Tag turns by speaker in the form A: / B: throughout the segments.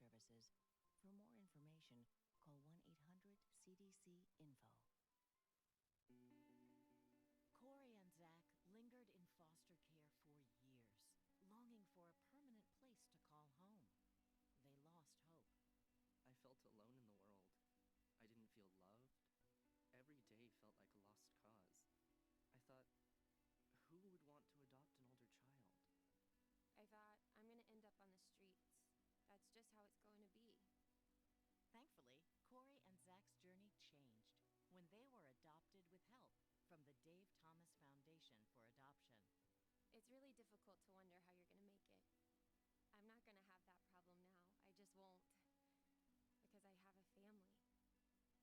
A: Services. For more information, call 1-800-CDC-INFO. Corey and Zach lingered in foster care for years, longing for a permanent place to call home. They lost hope.
B: I felt alone in the world. I didn't feel loved. Every day felt like a lost cause. I thought, who would want to adopt an older child?
C: I thought, I'm going to end up on the streets. That's just how it's going to be.
A: Thankfully, Corey and Zach's journey changed when they were adopted with help from the Dave Thomas Foundation for Adoption.
C: It's really difficult to wonder how you're going to make it. I'm not going to have that problem now. I just won't. Because I have a family.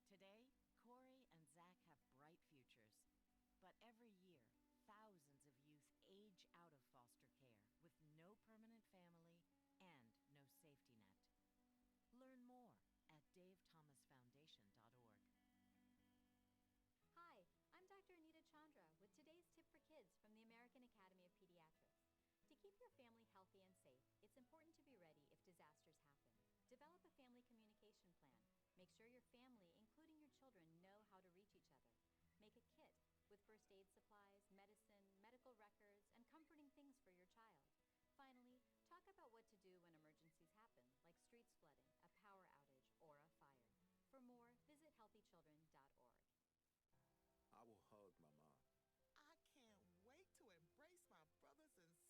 A: Today, Corey and Zach have bright futures. But every year, thousands of youth age out of foster care with no permanent family and no safety net. Learn more at davethomasfoundation.org.
D: Hi, I'm Dr. Anita Chandra with today's tip for kids from the American Academy of Pediatrics. To keep your family healthy and safe, it's important to be ready if disasters happen. Develop a family communication plan. Make sure your family, including your children, know how to reach each other. Make a kit with first aid supplies, medicine, medical records, and comforting things for your child. Finally, talk about what to do when emergencies happen, like streets flooding, a power outage, or a fire. For more, visit healthychildren.org.
E: I will hug my mom.
F: I can't wait to embrace my brothers and sisters from choir.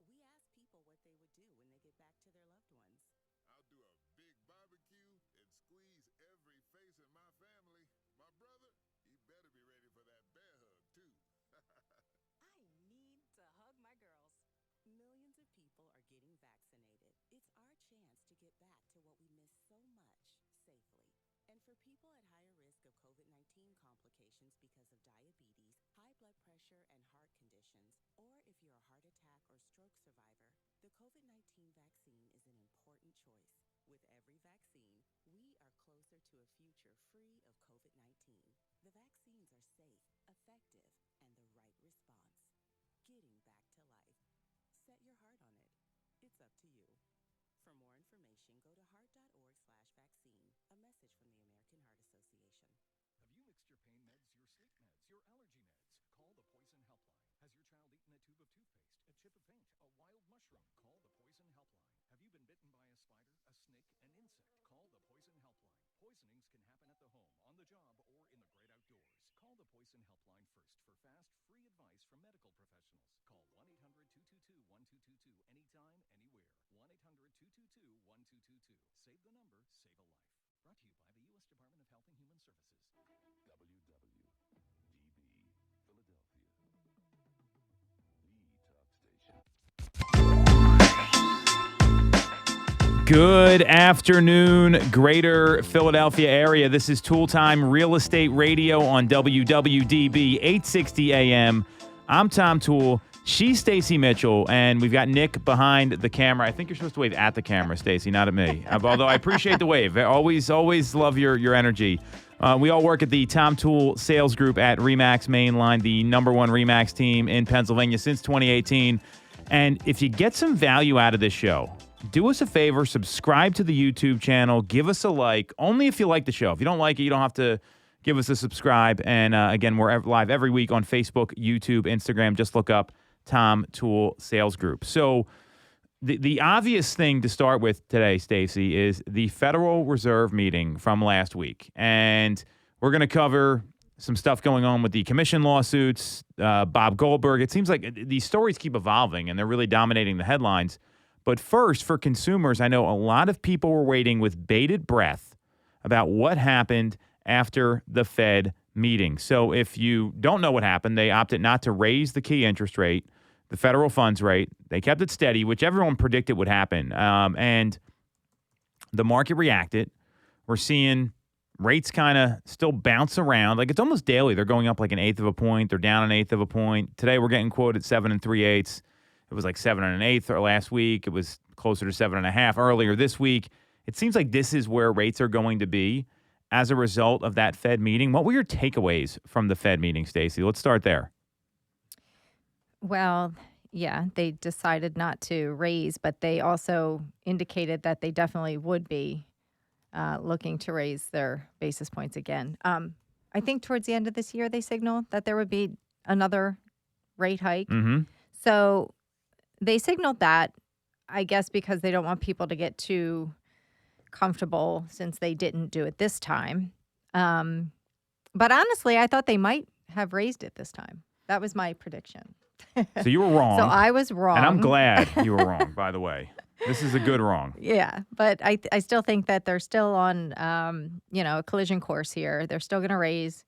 G: We ask people what they would do when they get back to their loved ones.
H: I'll do a big barbecue and squeeze every face in my family. My brother, he better be ready for that bear hug, too.
G: I need to hug my girls. Millions of people are getting vaccinated. It's our chance to get back to what we miss so much, safely. And for people at higher risk of COVID-19 complications because of diabetes, high blood pressure, and heart conditions, or if you're a heart attack or stroke survivor, the COVID-19 vaccine is an important choice. With every vaccine, we are closer to a future free of COVID-19. The vaccines are safe, effective, and the right response. Getting back to life. Set your heart on it. It's up to you. For more information, go to heart.org/vaccine. A message from the American Heart Association.
I: Have you mixed your pain meds, your sleep meds, your allergy meds? Call the Poison Helpline. Has your child eaten a tube of toothpaste, a chip of paint, a wild mushroom? Call the Poison Helpline. Have you been bitten by a spider, a snake, an insect? Call the Poison Helpline. Poisonings can happen at the home, on the job, or in the great outdoors. Call the Poison Helpline first for fast, free advice from medical professionals. Call 1-800-222-1222 anytime, anywhere. 1-800-222-1222. Save the number, save a life. Brought to you by the U.S. Department of Health and Human Services.
H: WWDB, Philadelphia. The talk station.
J: Good afternoon, Greater Philadelphia area. This is Toole Time Real Estate Radio on WWDB 860 AM. I'm Tom Toole. She's Stacey Mitchell, and we've got Nick behind the camera. I think you're supposed to wave at the camera, Stacey, not at me. Although I appreciate the wave. I always love your energy. We all work at the Tom Toole Sales Group at RE/MAX Mainline, the number one RE/MAX team in Pennsylvania since 2018. And if you get some value out of this show, do us a favor, subscribe to the YouTube channel, give us a like, only if you like the show. If you don't like it, you don't have to give us a subscribe. And again, we're live every week on Facebook, YouTube, Instagram. Just look up Tom Toole Sales Group. So the obvious thing to start with today, Stacey, is the Federal Reserve meeting from last week. And we're going to cover some stuff going on with the commission lawsuits, Bob Goldberg. It seems like these stories keep evolving, and they're really dominating the headlines. But first, for consumers, I know a lot of people were waiting with bated breath about what happened after the Fed meeting. So if you don't know what happened, they opted not to raise the key interest rate, the federal funds rate. They kept it steady, which everyone predicted would happen. And the market reacted. We're seeing rates kind of still bounce around. Like, it's almost daily. They're going up like 1/8 of a point. They're down 1/8 of a point. Today we're getting quoted 7 3/8. It was like 7 1/8 last week. It was closer to 7 1/2 earlier this week. It seems like this is where rates are going to be as a result of that Fed meeting. What were your takeaways from the Fed meeting, Stacey? Let's start there.
K: Well, they decided not to raise, but they also indicated that they definitely would be looking to raise their basis points again. I think towards the end of this year, they signaled that there would be another rate hike.
J: Mm-hmm.
K: So they signaled that, I guess, because they don't want people to get too comfortable since they didn't do it this time. But honestly, I thought they might have raised it this time. That was my prediction.
J: So you were wrong.
K: So I was wrong.
J: And I'm glad you were wrong, by the way. This is a good wrong.
K: Yeah, but I still think that they're still on, a collision course here. They're still going to raise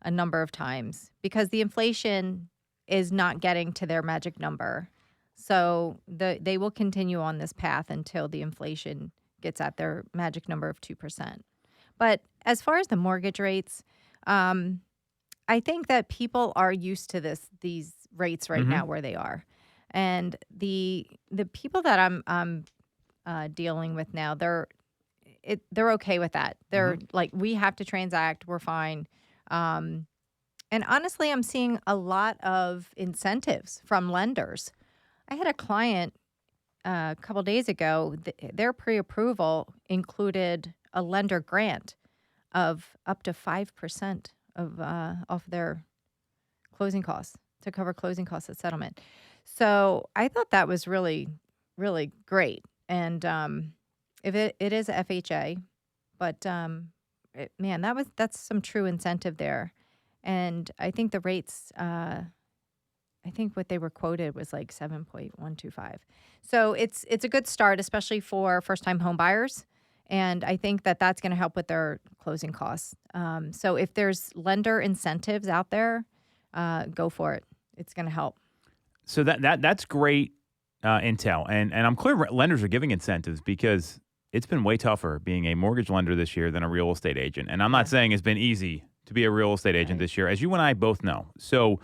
K: a number of times because the inflation is not getting to their magic number. So they will continue on this path until the inflation gets at their magic number of 2%. But as far as the mortgage rates, I think that people are used to these rates right now where they are. And the people that I'm dealing with now, they're okay with that. They're like, we have to transact. We're fine. And honestly, I'm seeing a lot of incentives from lenders. I had a client a couple days ago. Their pre-approval included a lender grant of up to 5% of off their closing costs to cover closing costs at settlement. So I thought that was really, really great. And if it is FHA, but that's some true incentive there. And I think the rates, I think what they were quoted was like 7.125. So it's a good start, especially for first-time home buyers. And I think that that's going to help with their closing costs. So if there's lender incentives out there, go for it. It's going to help.
J: So that's great intel. And I'm clear lenders are giving incentives because it's been way tougher being a mortgage lender this year than a real estate agent. And I'm not saying it's been easy to be a real estate agent this year, as you and I both know. So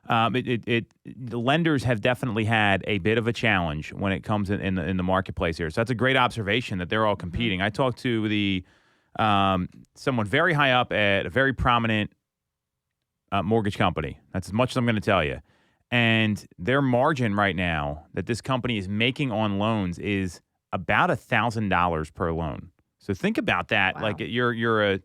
J: the lenders have definitely had a bit of a challenge when it comes in the marketplace here. So that's a great observation that they're all competing. I talked to someone very high up at a very prominent mortgage company. That's as much as I'm going to tell you. And their margin right now that this company is making on loans is about $1,000 per loan. So think about that. Wow. Like you're a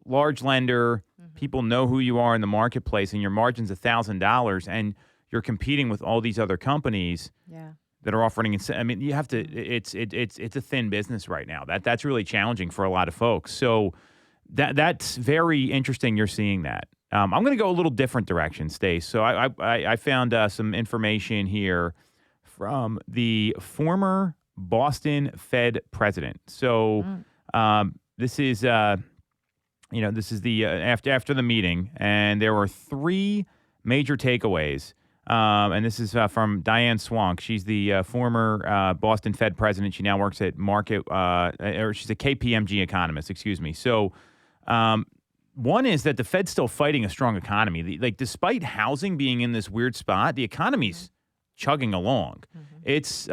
J: large lender. People know who you are in the marketplace, and your margin's $1,000, and you're competing with all these other companies that are offering. I mean, you have to. It's a thin business right now. That's really challenging for a lot of folks. So that's very interesting. You're seeing that. I'm going to go a little different direction, Stace. So I found some information here from the former Boston Fed president. So this is this is the after the meeting, and there were three major takeaways. And this is from Diane Swank. She's the former Boston Fed president. She now works at or she's a KPMG economist. Excuse me. So. One is that the Fed's still fighting a strong economy. Despite housing being in this weird spot, the economy's chugging along. It's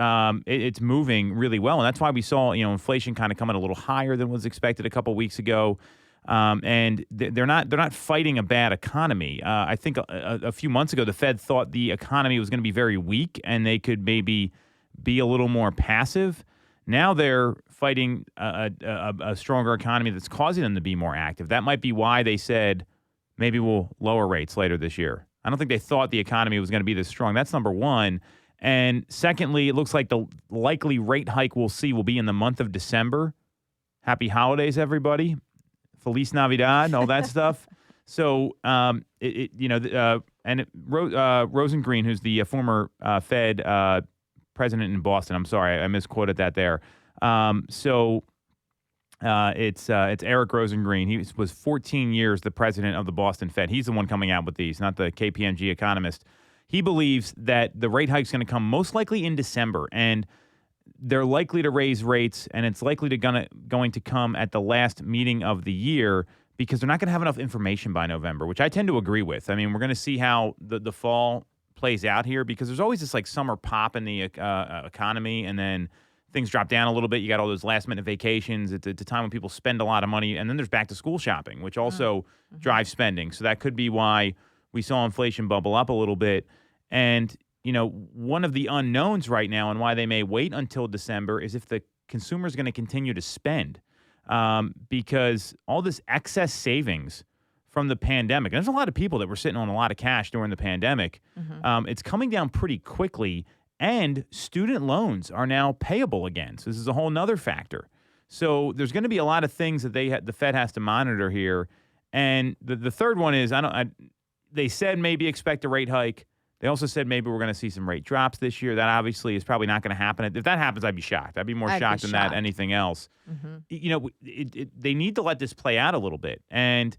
J: moving really well, and that's why we saw inflation kind of coming a little higher than was expected a couple weeks ago. And they're not fighting a bad economy. I think a few months ago the Fed thought the economy was going to be very weak and they could maybe be a little more passive. Now they're fighting a stronger economy that's causing them to be more active. That might be why they said maybe we'll lower rates later this year. I don't think they thought the economy was going to be this strong. That's number one. And secondly, it looks like the likely rate hike we'll see will be in the month of December. Happy holidays, everybody. Feliz Navidad, all that stuff. So, Rosengreen, who's the former Fed president in Boston. I'm sorry, I misquoted that there. It's Eric Rosengreen. He was 14 years the president of the Boston Fed. He's the one coming out with these, not the KPMG economist. He believes that the rate hike is going to come most likely in December, and they're likely to raise rates, and it's likely going to come at the last meeting of the year because they're not going to have enough information by November, which I tend to agree with. I mean, we're going to see how the fall plays out here because there's always this summer pop in the economy, and then things drop down a little bit. You got all those last-minute vacations. It's a time when people spend a lot of money, and then there's back-to-school shopping, which also drives spending. So that could be why we saw inflation bubble up a little bit. And one of the unknowns right now and why they may wait until December is if the consumer is going to continue to spend, because all this excess savings from the pandemic, and there's a lot of people that were sitting on a lot of cash during the pandemic. It's coming down pretty quickly, and student loans are now payable again. So this is a whole nother factor. So there's going to be a lot of things that the Fed has to monitor here. And the third one is they said maybe expect a rate hike. They also said maybe we're going to see some rate drops this year. That obviously is probably not going to happen. If that happens, I'd be shocked. I'd be more shocked than that anything else. They need to let this play out a little bit. And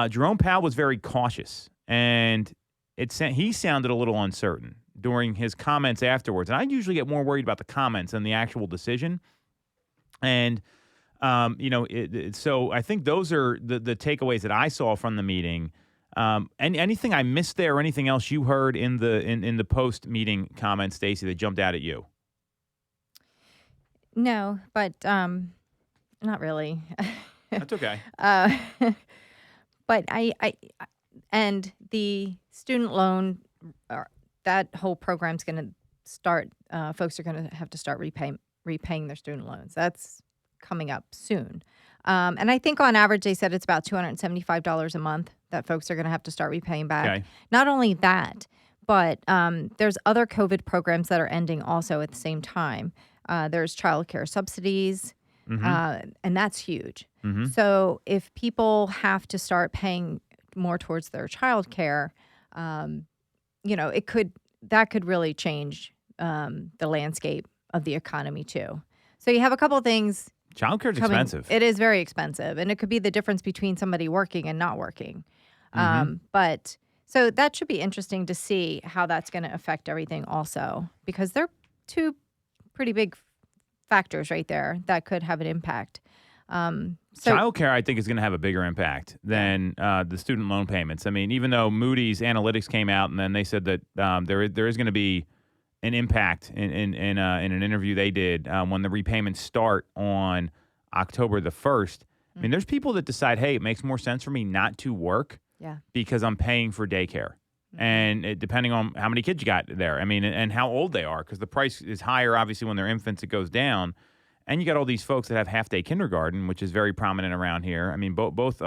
J: Jerome Powell was very cautious, and he sounded a little uncertain during his comments afterwards. And I usually get more worried about the comments than the actual decision. And so I think those are the takeaways that I saw from the meeting. And anything I missed there, or anything else you heard in the post meeting comments, Stacey, that jumped out at you?
K: No, but not really.
J: That's okay.
K: But and the student loan, that whole program's going to start. Folks are going to have to start repaying their student loans. That's coming up soon. And I think on average, they said it's about $275 a month that folks are going to have to start repaying back.
J: Okay.
K: Not only that, but there's other COVID programs that are ending also at the same time. There's childcare subsidies, and that's huge. So if people have to start paying more towards their childcare, that could really change the landscape of the economy too. So you have a couple of things.
J: Childcare is expensive.
K: It is very expensive, and it could be the difference between somebody working and not working. But so that should be interesting to see how that's going to affect everything also, because they're two pretty big factors right there that could have an impact.
J: Childcare, I think, is going to have a bigger impact than the student loan payments. I mean, even though Moody's analytics came out and then they said that there is going to be an impact in an interview they did when the repayments start on October the 1st. I mean, there's people that decide, hey, it makes more sense for me not to work because I'm paying for daycare. And depending on how many kids you got there, I mean, and how old they are, because the price is higher, obviously, when they're infants, it goes down. And you got all these folks that have half-day kindergarten, which is very prominent around here. I mean, both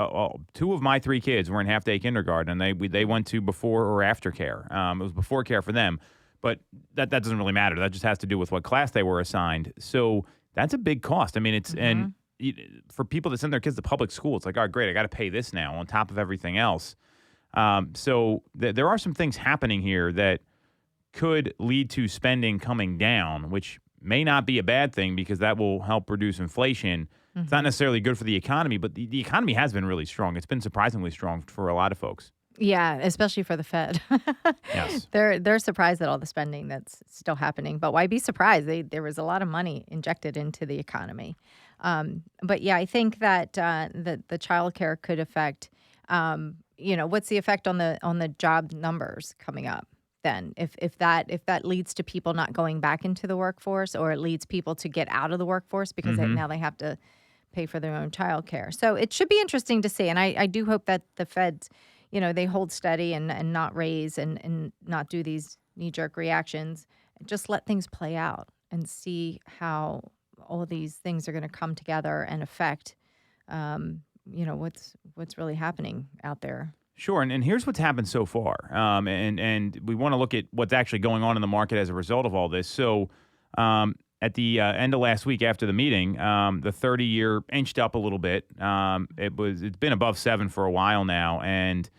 J: two of my three kids were in half-day kindergarten, and they went to before or after care. It was before care for them. But that doesn't really matter. That just has to do with what class they were assigned. So that's a big cost. I mean, it's and for people that send their kids to public school, it's like, oh, great, I got to pay this now on top of everything else. So there are some things happening here that could lead to spending coming down, which may not be a bad thing because that will help reduce inflation. It's not necessarily good for the economy, but the economy has been really strong. It's been surprisingly strong for a lot of folks.
K: Yeah, especially for the Fed.
J: Yes.
K: They're surprised at all the spending that's still happening. But why be surprised? There was a lot of money injected into the economy. But yeah, I think that the child care could affect, what's the effect on the job numbers coming up then? If that leads to people not going back into the workforce, or it leads people to get out of the workforce because now they have to pay for their own child care. So it should be interesting to see. And I do hope that the Feds, they hold steady and not raise and not do these knee-jerk reactions. Just let things play out and see how all of these things are going to come together and affect, what's really happening out there.
J: Sure, and here's what's happened so far. And we want to look at what's actually going on in the market as a result of all this. So at the end of last week after the meeting, the 30-year inched up a little bit. It's been above 7 for a while now, and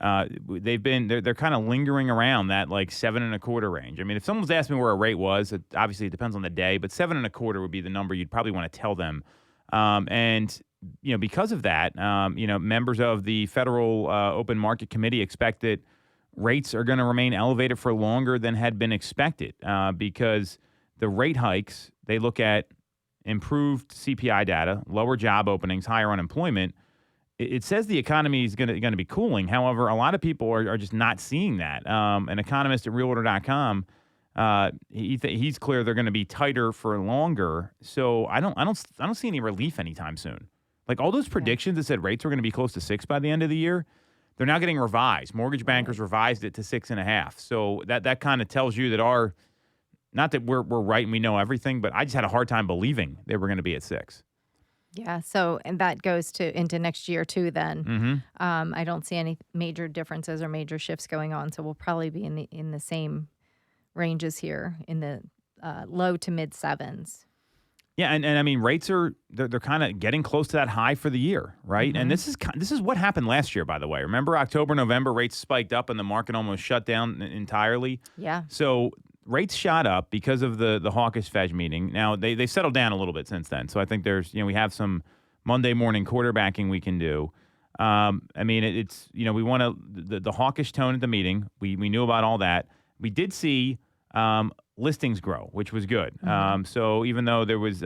J: they're kind of lingering around that like 7.25 range. I mean, if someone's asked me where a rate was, obviously it depends on the day, but 7.25 would be the number you'd probably want to tell them. And because of that, members of the Federal Open Market Committee expect that rates are going to remain elevated for longer than had been expected, because the rate hikes, they look at improved CPI data, lower job openings, higher unemployment. It says the economy is going to be cooling. However, a lot of people are just not seeing that. An economist at realtor.com, he's clear they're going to be tighter for longer. So I don't see any relief anytime soon. Like all those predictions that said rates were going to be close to 6 by the end of the year, they're now getting revised. Mortgage bankers revised it to 6.5. So that kind of tells you that not that we're right and we know everything, but I just had a hard time believing they were going to be at 6.
K: Yeah. So, and that goes into next year too. Then I don't see any major differences or major shifts going on. So we'll probably be in the same ranges here in the low to mid 7s.
J: Yeah, and I mean rates they're kind of getting close to that high for the year, right? And this is what happened last year, by the way. Remember October, November, rates spiked up and the market almost shut down entirely.
K: Yeah.
J: So rates shot up because of the hawkish Fed meeting. Now they settled down a little bit since then. So I think we have some Monday morning quarterbacking we can do. I mean it's we want to the hawkish tone at the meeting. We knew about all that. We did see listings grow, which was good. So even though there was,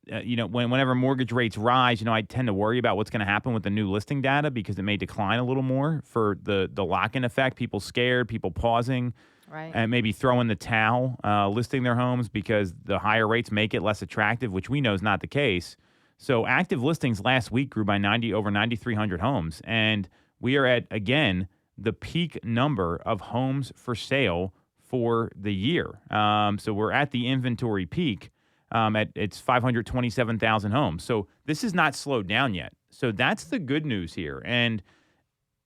J: whenever mortgage rates rise, I tend to worry about what's going to happen with the new listing data because it may decline a little more for the lock-in effect. People scared, people pausing,
K: right,
J: and maybe throwing the towel, listing their homes because the higher rates make it less attractive, which we know is not the case. So active listings last week grew by over 9,300 homes, and we are at, again, the peak number of homes for sale for the year. So we're at the inventory peak. It's 527,000 homes. So this is not slowed down yet. So that's the good news here. And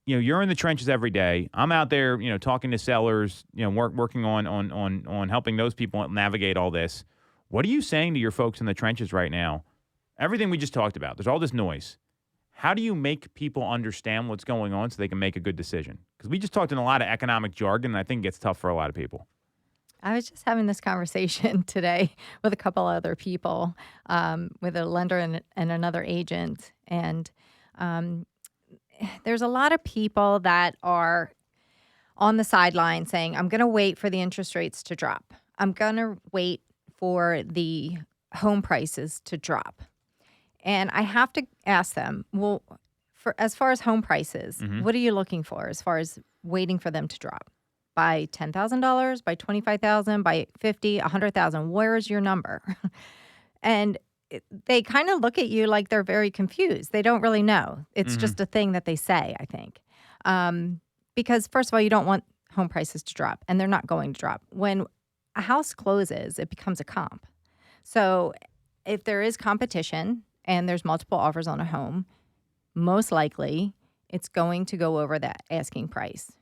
J: you're in the trenches every day. I'm out there, talking to sellers, working on helping those people navigate all this. What are you saying to your folks in the trenches right now? Everything we just talked about. There's all this noise. How do you make people understand what's going on so they can make a good decision? Because we just talked in a lot of economic jargon, and I think it gets tough for a lot of people.
K: I was just having this conversation today with a couple other people, with a lender and another agent. And there's a lot of people that are on the sideline saying, I'm going to wait for the interest rates to drop. I'm going to wait for the home prices to drop. And I have to ask them, well, as far as home prices, what are you looking for as far as waiting for them to drop? By $10,000, by $25,000, by $50,000, $100,000? Where's your number? And they kind of look at you like they're very confused. They don't really know. It's just a thing that they say, I think. Because first of all, you don't want home prices to drop, and they're not going to drop. When a house closes, it becomes a comp. So if there is competition and there's multiple offers on a home, most likely it's going to go over that asking price.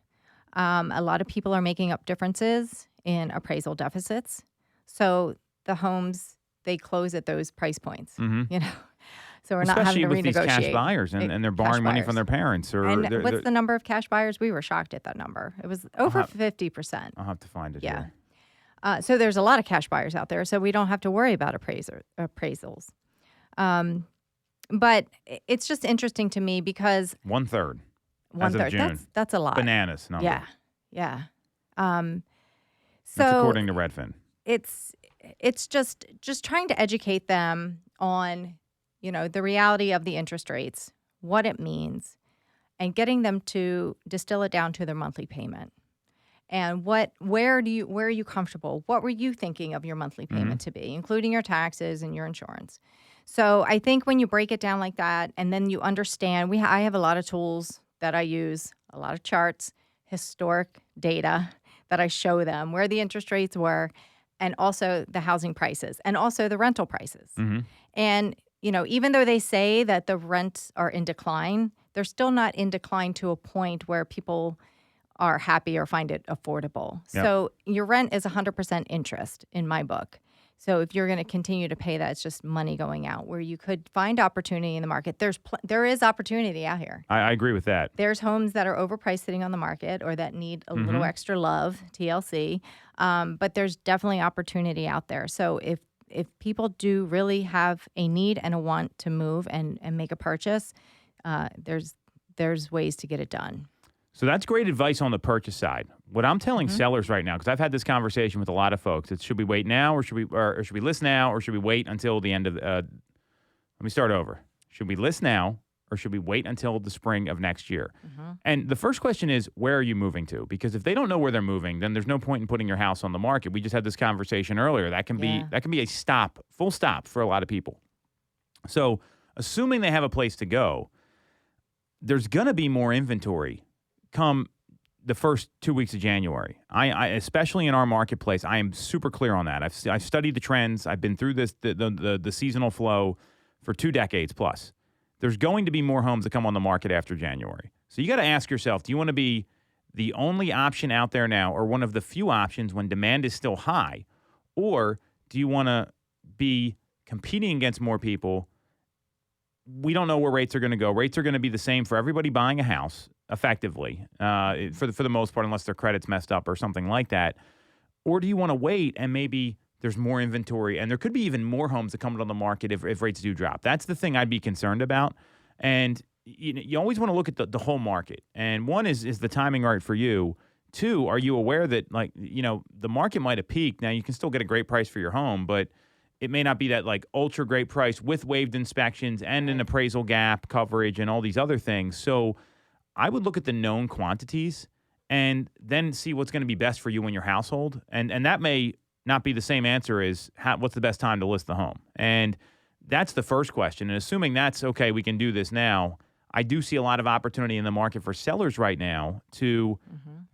K: A lot of people are making up differences in appraisal deficits. So the homes, they close at those price points, So we're not having to renegotiate.
J: Especially with these cash buyers, and they're borrowing money from their parents.
K: And what's the number of cash buyers? We were shocked at that number. It was over 50%.
J: I'll have to find it.
K: Yeah. So there's a lot of cash buyers out there, so we don't have to worry about appraisals. But it's just interesting to me because
J: 1/3.
K: One-third. That's a lot.
J: Bananas number.
K: Yeah. Yeah.
J: That's
K: So
J: according to Redfin.
K: it's just trying to educate them on, the reality of the interest rates, what it means, and getting them to distill it down to their monthly payment. And where are you comfortable? What were you thinking of your monthly payment to be, including your taxes and your insurance? So I think when you break it down like that, and then you understand, I have a lot of tools that I use, a lot of charts, historic data that I show them where the interest rates were, and also the housing prices, and also the rental prices. And, even though they say that the rents are in decline, they're still not in decline to a point where people are happy or find it affordable.
J: Yep.
K: So your rent is 100% interest in my book. So if you're going to continue to pay that, it's just money going out. Where you could find opportunity in the market, there is opportunity out here.
J: I agree with that.
K: There's homes that are overpriced sitting on the market or that need a little extra love, TLC. But there's definitely opportunity out there. So if people do really have a need and a want to move and make a purchase, there's ways to get it done.
J: So that's great advice on the purchase side. What I'm telling sellers right now, because I've had this conversation with a lot of folks, it's should we wait now or should we list now or should we wait until the end of let me start over. Should we list now or should we wait until the spring of next year? And the first question is, where are you moving to? Because if they don't know where they're moving, then there's no point in putting your house on the market. We just had this conversation earlier. That can be a full stop for a lot of people. So assuming they have a place to go, there's going to be more inventory come the first 2 weeks of January. I especially in our marketplace, I am super clear on that. I've studied the trends. I've been through this the seasonal flow for 2 decades plus. There's going to be more homes that come on the market after January. So you got to ask yourself, do you want to be the only option out there now or one of the few options when demand is still high? Or do you want to be competing against more people? We don't know where rates are going to go. Rates are going to be the same for everybody buying a house, effectively, for the most part, unless their credit's messed up or something like that. Or do you want to wait and maybe there's more inventory and there could be even more homes that come on the market if rates do drop? That's the thing I'd be concerned about. And you always want to look at the whole market. And one is the timing right for you? 2, are you aware that the market might have peaked? Now you can still get a great price for your home, but it may not be that ultra great price with waived inspections and an appraisal gap coverage and all these other things. So I would look at the known quantities and then see what's going to be best for you and your household. And that may not be the same answer as what's the best time to list the home. And that's the first question. And assuming that's okay, we can do this now. I do see a lot of opportunity in the market for sellers right now to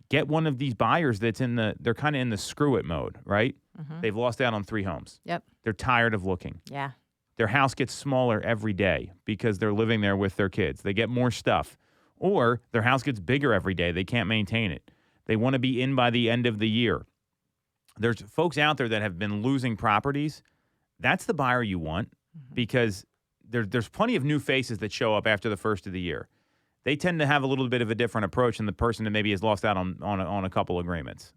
J: get one of these buyers that's they're kind of in the screw it mode, right? They've lost out on 3 homes.
K: Yep.
J: They're tired of looking.
K: Yeah.
J: Their house gets smaller every day because they're living there with their kids. They get more stuff. Or their house gets bigger every day. They can't maintain it. They want to be in by the end of the year. There's folks out there that have been losing properties. That's the buyer you want because there's plenty of new faces that show up after the first of the year. They tend to have a little bit of a different approach than the person that maybe has lost out on a couple agreements.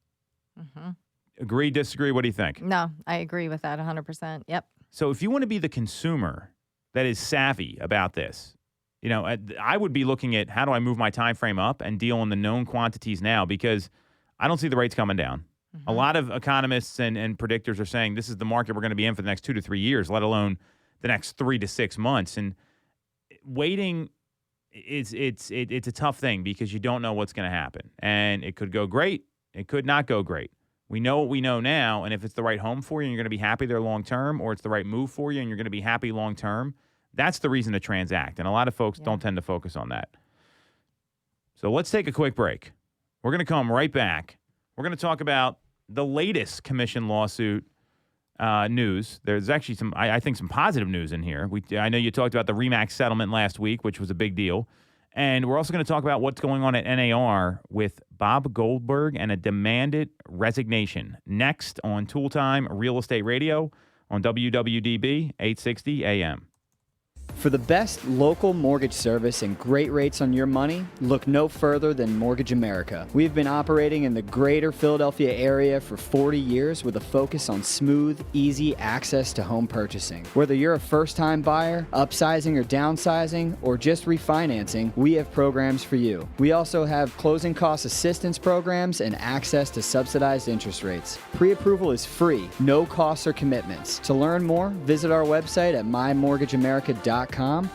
J: Agree, disagree? What do you think?
K: No, I agree with that 100%. Yep.
J: So if you want to be the consumer that is savvy about this, I would be looking at how do I move my time frame up and deal in the known quantities now because I don't see the rates coming down. A lot of economists and predictors are saying this is the market we're going to be in for the next 2 to 3 years, let alone the next 3 to 6 months. And waiting it's a tough thing because you don't know what's going to happen. And it could go great. It could not go great. We know what we know now, and if it's the right home for you and you're going to be happy there long term, or it's the right move for you and you're going to be happy long term, that's the reason to transact. And a lot of folks don't tend to focus on that. So let's take a quick break. We're going to come right back. We're going to talk about the latest commission lawsuit news. There's actually some positive news in here. I know you talked about the RE/MAX settlement last week, which was a big deal. And we're also going to talk about what's going on at NAR with Bob Goldberg and a demanded resignation. Next on Toole Time Real Estate Radio on WWDB 860 AM.
L: For the best local mortgage service and great rates on your money, look no further than Mortgage America. We've been operating in the greater Philadelphia area for 40 years with a focus on smooth, easy access to home purchasing. Whether you're a first-time buyer, upsizing or downsizing, or just refinancing, we have programs for you. We also have closing cost assistance programs and access to subsidized interest rates. Pre-approval is free, no costs or commitments. To learn more, visit our website at mymortgageamerica.com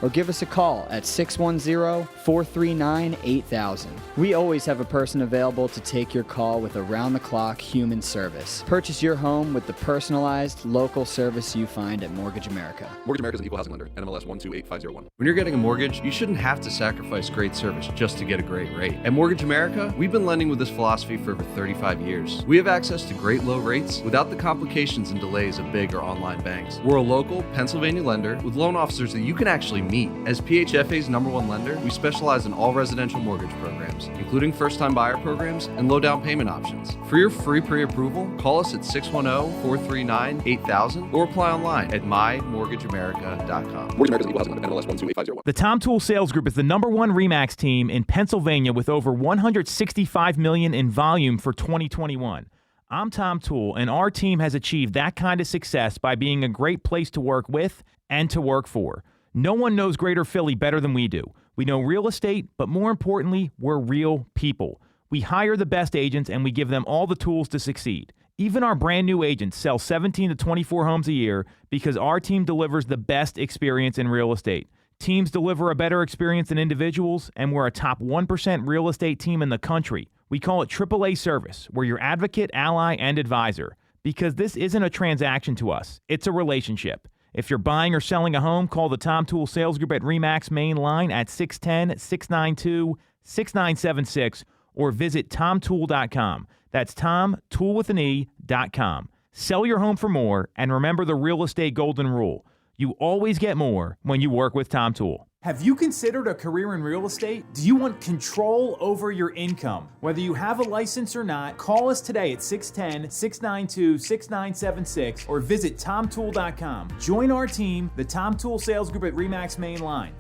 L: or give us a call at 610-439-8000. We always have a person available to take your call with around-the-clock human service. Purchase your home with the personalized, local service you find at Mortgage America.
M: Mortgage America is an equal housing lender. NMLS 128501. When you're getting a mortgage, you shouldn't have to sacrifice great service just to get a great rate. At Mortgage America, we've been lending with this philosophy for over 35 years. We have access to great low rates without the complications and delays of big or online banks. We're a local Pennsylvania lender with loan officers that you can actually meet. As PHFA's #1 lender, we specialize in all residential mortgage programs, including first-time buyer programs and low down payment options. For your free pre-approval, call us at 610-439-8000 or apply online at mymortgageamerica.com. Mortgage America is an equal housing lender. NMLS 128501.
J: The Tom Toole Sales Group is the #1 RE/MAX team in Pennsylvania with over $165 million in volume for 2021. I'm Tom Toole, and our team has achieved that kind of success by being a great place to work with and to work for. No one knows Greater Philly better than we do. We know real estate, but more importantly, we're real people. We hire the best agents, and we give them all the tools to succeed. Even our brand new agents sell 17 to 24 homes a year because our team delivers the best experience in real estate. Teams deliver a better experience than individuals, and we're a top 1% real estate team in the country. We call it AAA service. We're your advocate, ally, and advisor because this isn't a transaction to us. It's a relationship. If you're buying or selling a home, call the Tom Toole Sales Group at RE/MAX main line at 610-692-6976 or visit tomtoole.com. That's tomtoole.com. Sell your home for more, and remember the real estate golden rule. You always get more when you work with Tom Toole.
N: Have you considered a career in real estate? Do you want control over your income? Whether you have a license or not, call us today at 610-692-6976 or visit tomtoole.com. Join our team, the Tom Toole Sales Group at RE/MAX main line.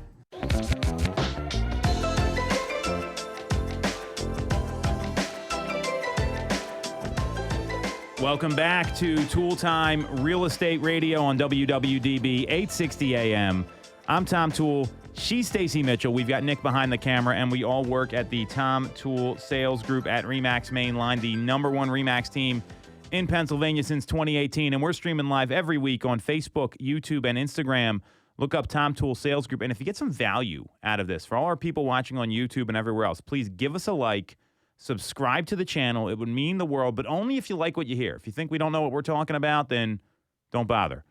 J: Welcome back to Toole Time Real Estate Radio on WWDB 860 AM. I'm Tom Toole. She's Stacey Mitchell. We've got Nick behind the camera, and we all work at the Tom Toole Sales Group at RE/MAX main line, the #1 RE/MAX team in Pennsylvania since 2018. And we're streaming live every week on Facebook, YouTube, and Instagram. Look up Tom Toole Sales Group. And if you get some value out of this, for all our people watching on YouTube and everywhere else, please give us a like. Subscribe to the channel. It would mean the world, but only if you like what you hear. If you think we don't know what we're talking about, then don't bother.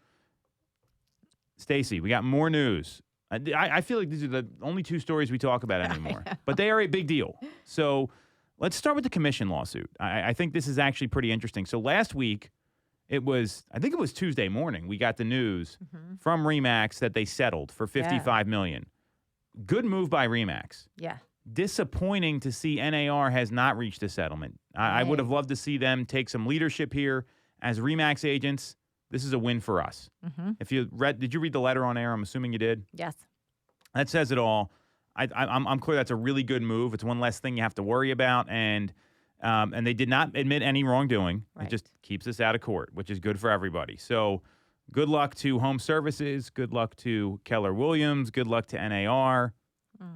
J: Stacey, we got more news. I feel like these are the only two stories we talk about anymore, but they are a big deal. So let's start with the commission lawsuit. I think this is actually pretty interesting. So last week, I think it was Tuesday morning, we got the news from RE/MAX that they settled for $55 million. Good move by RE/MAX.
K: Yeah.
J: Disappointing to see NAR has not reached a settlement. I would have loved to see them take some leadership here as RE/MAX agents. This is a win for us. If you did you read the letter on air? I'm assuming you did.
K: Yes.
J: That says it all. I'm clear that's a really good move. It's one less thing you have to worry about, and they did not admit any wrongdoing. Right. It just keeps us out of court, which is good for everybody. So, good luck to Home Services. Good luck to Keller Williams. Good luck to NAR.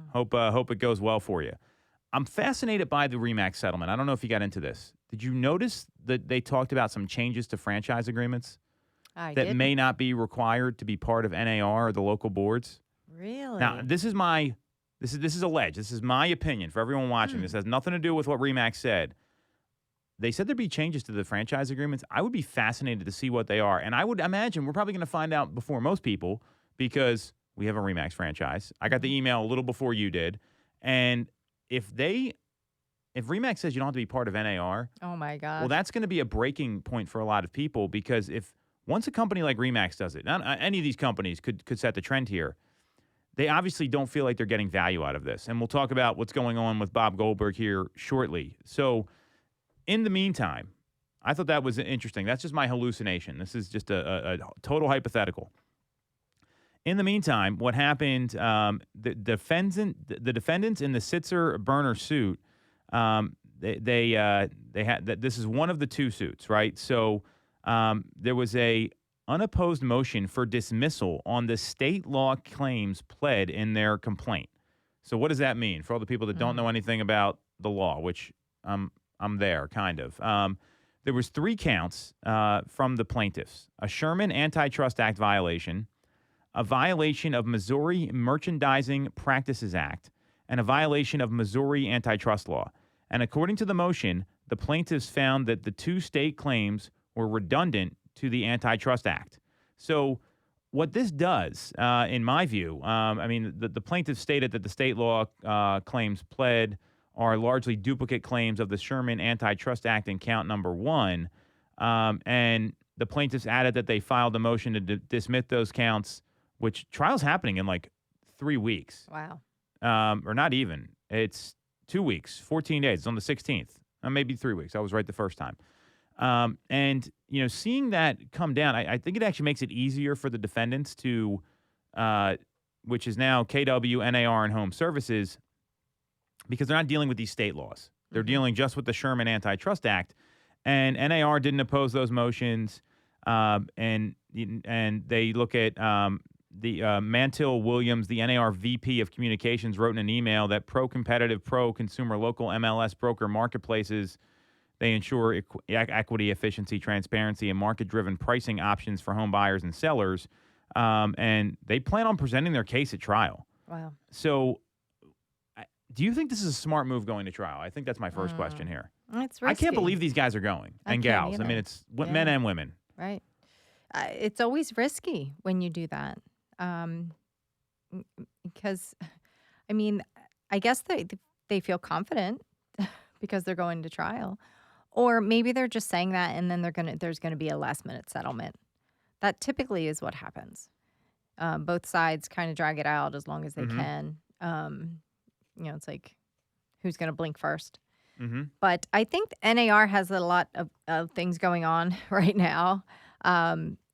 J: Hope it goes well for you. I'm fascinated by the RE/MAX settlement. I don't know if you got into this. Did you notice that they talked about some changes to franchise agreements that may not be required to be part of NAR or the local boards?
K: Really?
J: Now, this is alleged. This is my opinion for everyone watching. This has nothing to do with what RE/MAX said. They said there'd be changes to the franchise agreements. I would be fascinated to see what they are. And I would imagine we're probably going to find out before most people because we have a RE/MAX franchise. I got the email a little before you did. And if RE/MAX says you don't have to be part of NAR,
K: oh my God.
J: Well, that's going to be a breaking point for a lot of people because once a company like RE/MAX does it, any of these companies could set the trend here. They obviously don't feel like they're getting value out of this. And we'll talk about what's going on with Bob Goldberg here shortly. So in the meantime, I thought that was interesting. That's just my hallucination. This is just a total hypothetical. In the meantime, what happened, the defendants in the Sitzer-Berner suit, they had that. This is one of the two suits, right? So there was a unopposed motion for dismissal on the state law claims pled in their complaint. So what does that mean for all the people that don't know anything about the law, which I'm there, kind of. There was 3 counts from the plaintiffs: a Sherman Antitrust Act violation, a violation of Missouri Merchandising Practices Act, and a violation of Missouri antitrust law. And according to the motion, the plaintiffs found that the 2 state claims were redundant to the Antitrust Act. So what this does, in my view, the plaintiffs stated that the state law claims pled are largely duplicate claims of the Sherman Antitrust Act in count number 1. And the plaintiffs added that they filed a motion to dismiss those counts, which trial's happening in like 3 weeks.
K: Wow.
J: Or not even. It's 2 weeks, 14 days. It's on the 16th. Maybe 3 weeks. I was right the first time. And, seeing that come down, I think it actually makes it easier for the defendants to, which is now KW, NAR, and Home Services, because they're not dealing with these state laws. They're dealing just with the Sherman Antitrust Act. And NAR didn't oppose those motions. And they look at the Mantle Williams, the NAR VP of Communications, wrote in an email that pro-competitive, pro-consumer local MLS broker marketplaces, they ensure equity, efficiency, transparency, and market-driven pricing options for home buyers and sellers. And they plan on presenting their case at trial.
K: Wow.
J: So do you think this is a smart move going to trial? I think that's my first question here.
K: It's risky.
J: I can't believe these guys are going, and gals.
K: Either.
J: I mean, it's men and women.
K: Right. it's always risky when you do that. Because, I mean, I guess they feel confident because they're going to trial. Or maybe they're just saying that and then there's going to be a last-minute settlement. That typically is what happens. Both sides kind of drag it out as long as they can. It's like, who's going to blink first? But I think NAR has a lot of things going on right now.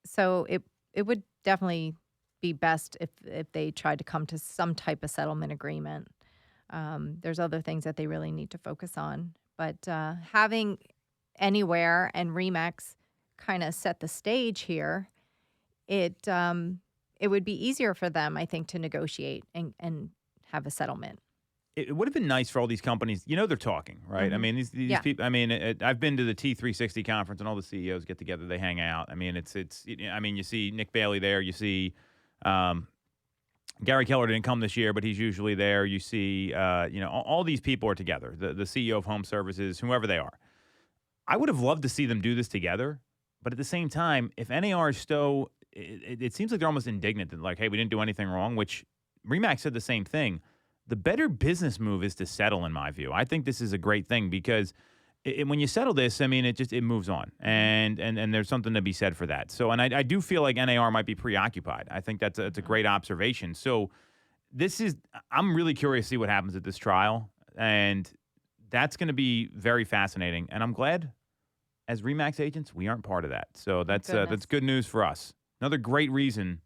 K: So it would definitely be best if they tried to come to some type of settlement agreement. There's other things that they really need to focus on. But having Anywhere and Remax kind of set the stage here, it would be easier for them, I think, to negotiate and have a settlement.
J: It would have been nice for all these companies. They're talking, right? I mean, these people. I mean, I've been to the T360 conference, and all the CEOs get together. They hang out. I mean, it's. I mean, you see Nick Bailey there. You see Gary Keller didn't come this year, but he's usually there. You see, all these people are together. The CEO of Home Services, whoever they are. I would have loved to see them do this together, but at the same time, if NAR is so, it seems like they're almost indignant that, like, hey, we didn't do anything wrong. Which Remax said the same thing. The better business move is to settle, in my view. I think this is a great thing because when you settle this, I mean, it moves on, and there's something to be said for that. So, and I do feel like NAR might be preoccupied. I think it's a great observation. So, I'm really curious to see what happens at this trial, and that's going to be very fascinating. And I'm glad, as Remax agents, we aren't part of that. So that's good news for us. Another great reason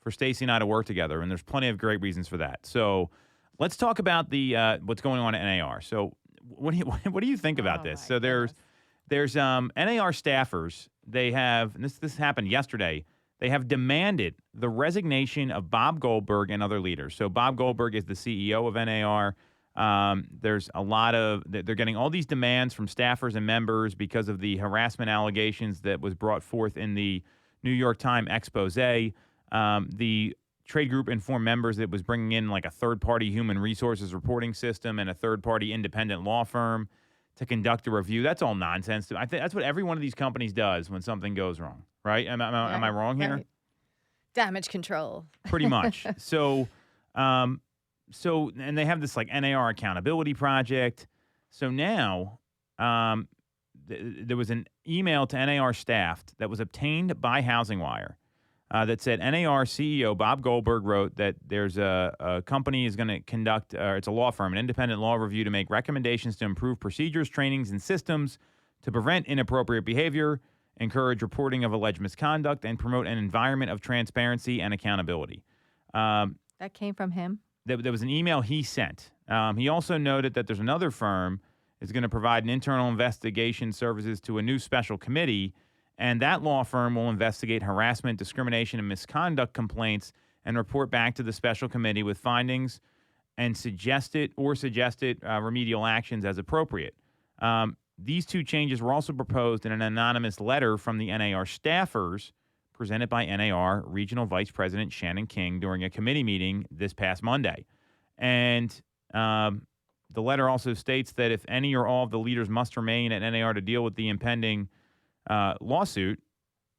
J: for Stacey and I to work together, and there's plenty of great reasons for that. So let's talk about the what's going on at NAR. So what do you think about this? So there's NAR staffers. They have, and this happened yesterday. They have demanded the resignation of Bob Goldberg and other leaders. So Bob Goldberg is the CEO of NAR. There's a lot of, they're getting all these demands from staffers and members because of the harassment allegations that was brought forth in the New York Times expose. The trade group informed members that it was bringing in like a third-party human resources reporting system and a third-party independent law firm to conduct a review. That's all nonsense. I think that's what every one of these companies does when something goes wrong, right? Am I wrong here?
K: Right. Damage control.
J: Pretty much. So, and they have this like NAR accountability project. So now there was an email to NAR staff that was obtained by Housing Wire that said NAR CEO Bob Goldberg wrote that there's a company is going to conduct, it's a law firm, an independent law review to make recommendations to improve procedures, trainings, and systems to prevent inappropriate behavior, encourage reporting of alleged misconduct, and promote an environment of transparency and accountability.
K: That came from him?
J: There was an email he sent. He also noted that there's another firm is going to provide an internal investigation services to a new special committee, and that law firm will investigate harassment, discrimination, and misconduct complaints and report back to the special committee with findings and suggested remedial actions as appropriate. These two changes were also proposed in an anonymous letter from the NAR staffers presented by NAR Regional Vice President Shannon King during a committee meeting this past Monday. And the letter also states that if any or all of the leaders must remain at NAR to deal with the impending lawsuit,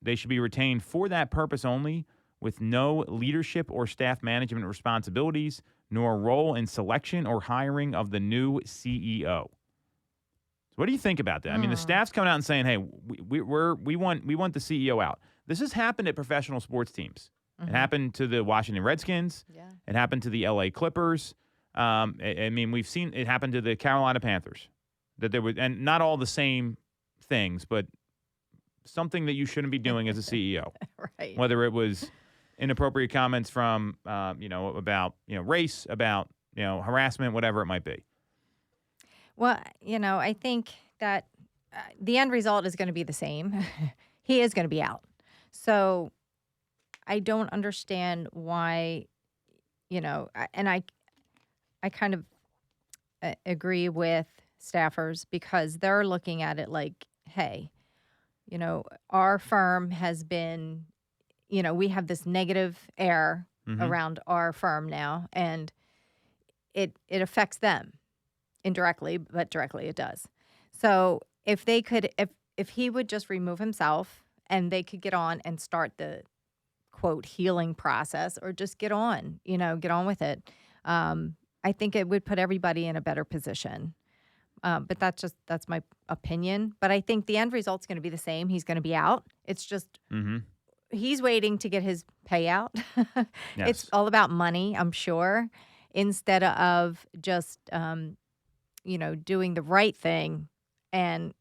J: they should be retained for that purpose only, with no leadership or staff management responsibilities, nor role in selection or hiring of the new CEO. So what do you think about that? I mean, the staff's coming out and saying, hey, we want the CEO out. This has happened at professional sports teams. It happened to the Washington Redskins. Yeah. It happened to the LA Clippers. I mean, we've seen it happen to the Carolina Panthers. That there was, and not all the same things, but something that you shouldn't be doing as a CEO.
K: Right.
J: Whether it was inappropriate comments from, about, race, about, harassment, whatever it might be.
K: Well, I think that the end result is going to be the same. He is going to be out. So I don't understand why, and I kind of agree with staffers because they're looking at it like, hey, our firm has been, we have this negative air around our firm now, and it affects them indirectly, but directly it does. So if they could, if he would just remove himself and they could get on and start the quote healing process, or just get on with it. I think it would put everybody in a better position. But that's my opinion. But I think the end result's going to be the same. He's going to be out. It's just he's waiting to get his payout.
J: Yes.
K: It's all about money, I'm sure, instead of just doing the right thing and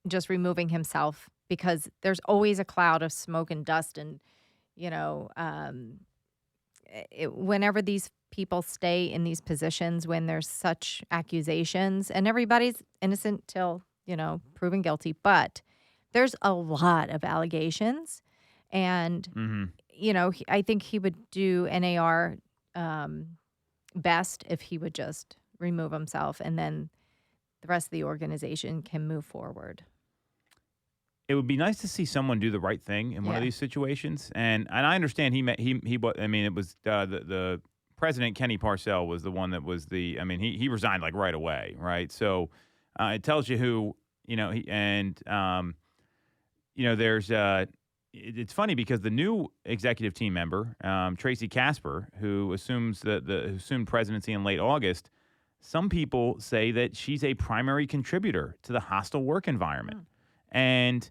K: just removing himself, because there's always a cloud of smoke and dust, and whenever these people stay in these positions, when there's such accusations, and everybody's innocent till proven guilty, but there's a lot of allegations, and I think he would do NAR best if he would just remove himself, and then the rest of the organization can move forward.
J: It would be nice to see someone do the right thing in one of these situations, and I understand it was the president, Kenny Parcell, was the one that was he resigned like right away, right? So it tells you who there's it's funny because the new executive team member, Tracy Casper, who assumed presidency in late August, some people say that she's a primary contributor to the hostile work environment. And,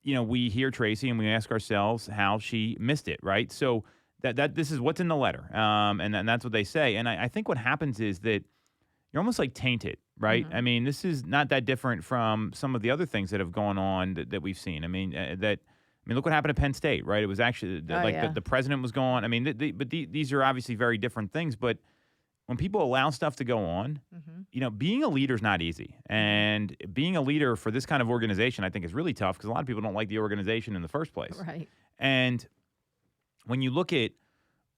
J: we hear Tracy and we ask ourselves how she missed it, right? So that this is what's in the letter, and that's what they say. And I think what happens is that you're almost like tainted, right? I mean, this is not that different from some of the other things that have gone on that we've seen. Look what happened at Penn State, right? It was actually the president was gone. These are obviously very different things, but when people allow stuff to go on, being a leader is not easy. And being a leader for this kind of organization, I think, is really tough, because a lot of people don't like the organization in the first place.
K: Right.
J: And when you look at